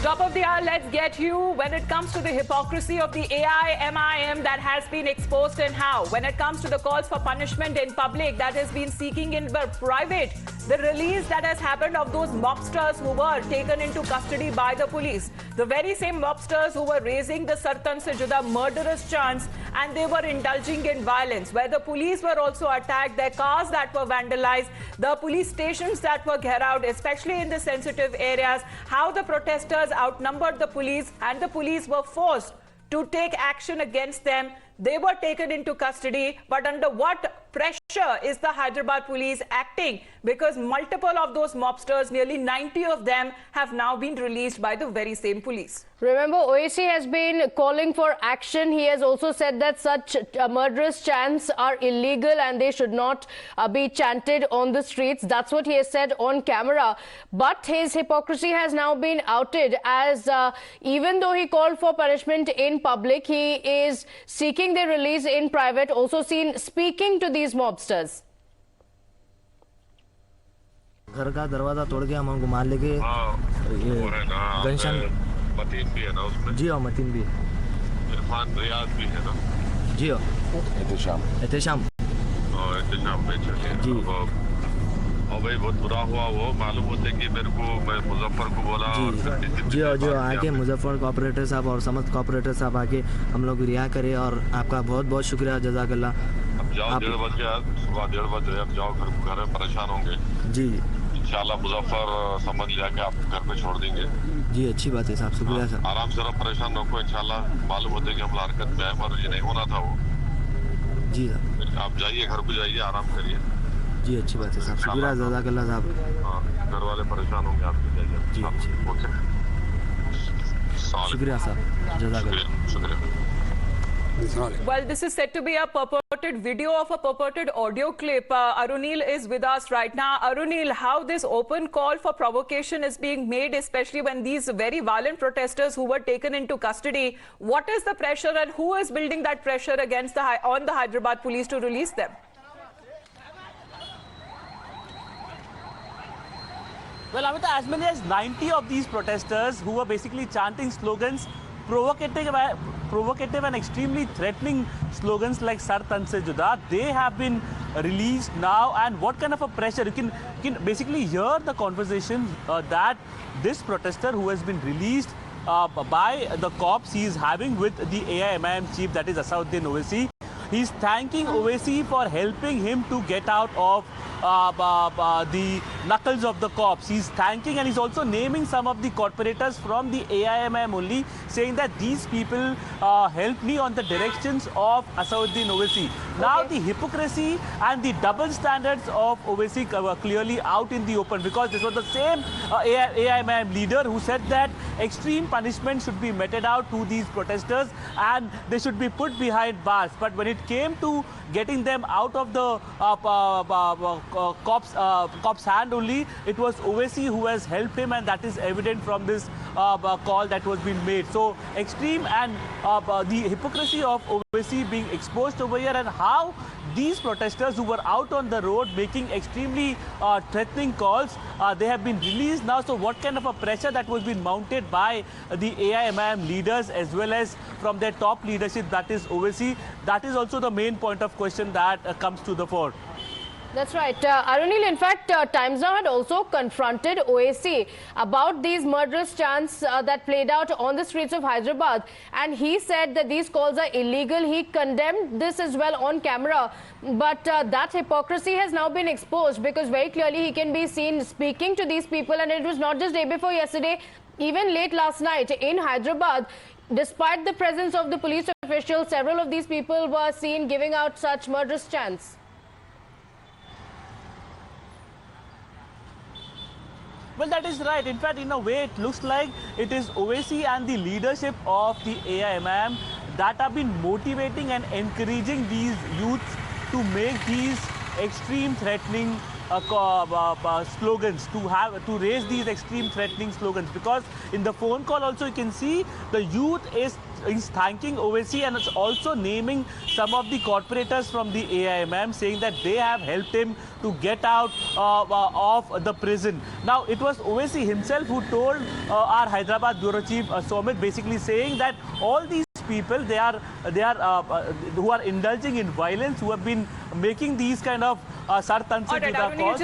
Top of the hour, let's get you when it comes to the hypocrisy of the AIMIM that has been exposed and how. When it comes to the calls for punishment in public that has been seeking in private, the release that has happened of those mobsters who were taken into custody by the police. The very same mobsters who were raising the Sar-Tan-Se-Juda murderous chants, and they were indulging in violence, where the police were also attacked, their cars that were vandalized, the police stations that were gheraoed, especially in the sensitive areas, how the protesters outnumbered the police and the police were forced to take action against them. They were taken into custody, but under what pressure is the Hyderabad police acting? Because multiple of those mobsters, nearly 90 of them, have now been released by the very same police. Remember, Owaisi has been calling for action. He has also said that such murderous chants are illegal and they should not be chanted on the streets. That's what he has said on camera. But his hypocrisy has now been outed, as even though he called for punishment in public, he is seeking their release in private, also seen speaking to these mobsters. घर का दरवाजा तोड़ के हम घुमा लेके गनशन मतीन भी है ना उसमें। जी हाँ, मतीन भी, इरफान रियाज भी है ना। जी हाँ, एहतेशाम में चले जी। और भाई बहुत बुरा हुआ, वो मालूम होते कि मेरे को, मैं मुजफ्फर को बोला जी हाँ, जो आके मुजफ्फर कोऑपरेटर साहब और समस्त कोऑपरेटर साहब आके हम लोग रिहा करे, और आपका बहुत बहुत शुक्रिया, जज़ाकल्लाह। अब जाओ 1:30 बजे, सुबह 1:30 बजे अब जाओ, घर में परेशान होंगे जी। इंशाल्लाह मुजफ्फर समझ लिया कि आप घर पे छोड़ देंगे जी। अच्छी बात है साहब, शुक्रिया साहब। आराम से रहो, परेशान रखो, इंशाल्लाह मालूम होते कि हम हरकत में आए, मगर ये नहीं होना था वो। जी साहब, आप जाइए, घर पे जाइए, आराम करिए जी। अच्छी बात है साहब, शुक्रिया, जज़ाकल्लाह साहब। घर वाले परेशान होंगे, आप जाइए जी। ओके, शुक्रिया साहब, जज़ाकल्लाह, शुक्रिया। Well, this is said to be a purported video of a purported audio clip. Arunil is with us right now. Arunil, how this open call for provocation is being made, especially when these very violent protesters who were taken into custody, what is the pressure and who is building that pressure against on the Hyderabad police to release them? Well, Amita, as many as 90 of these protesters who were basically chanting slogans, provocative and extremely threatening slogans like Sar-Tan-Se-Juda, they have been released now. And what kind of a pressure? You can basically hear the conversation that this protester who has been released by the cops, he is having with the AIMIM chief, that is Asaduddin Owaisi. He's thanking Owaisi for helping him to get out of the knuckles of the cops. He's thanking, and he's also naming some of the corporators from the AIMIM only, saying that these people helped me on the directions of Asaduddin Owaisi. Now the hypocrisy and the double standards of Owaisi were clearly out in the open, because this was the same AIMIM leader who said that extreme punishment should be meted out to these protesters and they should be put behind bars. But when it came to getting them out of the cops' hand only, it was Owaisi who has helped him, and that is evident from this call that was being made. So extreme and the hypocrisy of Owaisi being exposed over here, and how these protesters who were out on the road making extremely threatening calls, they have been released now. So what kind of a pressure that was being mounted by the AIMIM leaders as well as from their top leadership, that is Owaisi, that is also the main point of question that comes to the fore. That's right. Arunil, in fact, Times Now had also confronted Owaisi about these murderous chants that played out on the streets of Hyderabad. And he said that these calls are illegal. He condemned this as well on camera. But that hypocrisy has now been exposed, because very clearly he can be seen speaking to these people. And it was not just day before yesterday, even late last night in Hyderabad. Despite the presence of the police officials, several of these people were seen giving out such murderous chants. Well, that is right. In fact, in a way, it looks like it is Owaisi and the leadership of the AIMIM that have been motivating and encouraging these youths to make these extreme threatening slogans, to raise these extreme threatening slogans. Because in the phone call also you can see the youth is he's thanking Owaisi and also naming some of the corporators from the AIMIM, saying that they have helped him to get out of the prison. Now, it was Owaisi himself who told our Hyderabad Bureau Chief Somit, basically saying that all these people, they are who are indulging in violence, who have been making these kind of Sar-Tan-Se-Juda calls.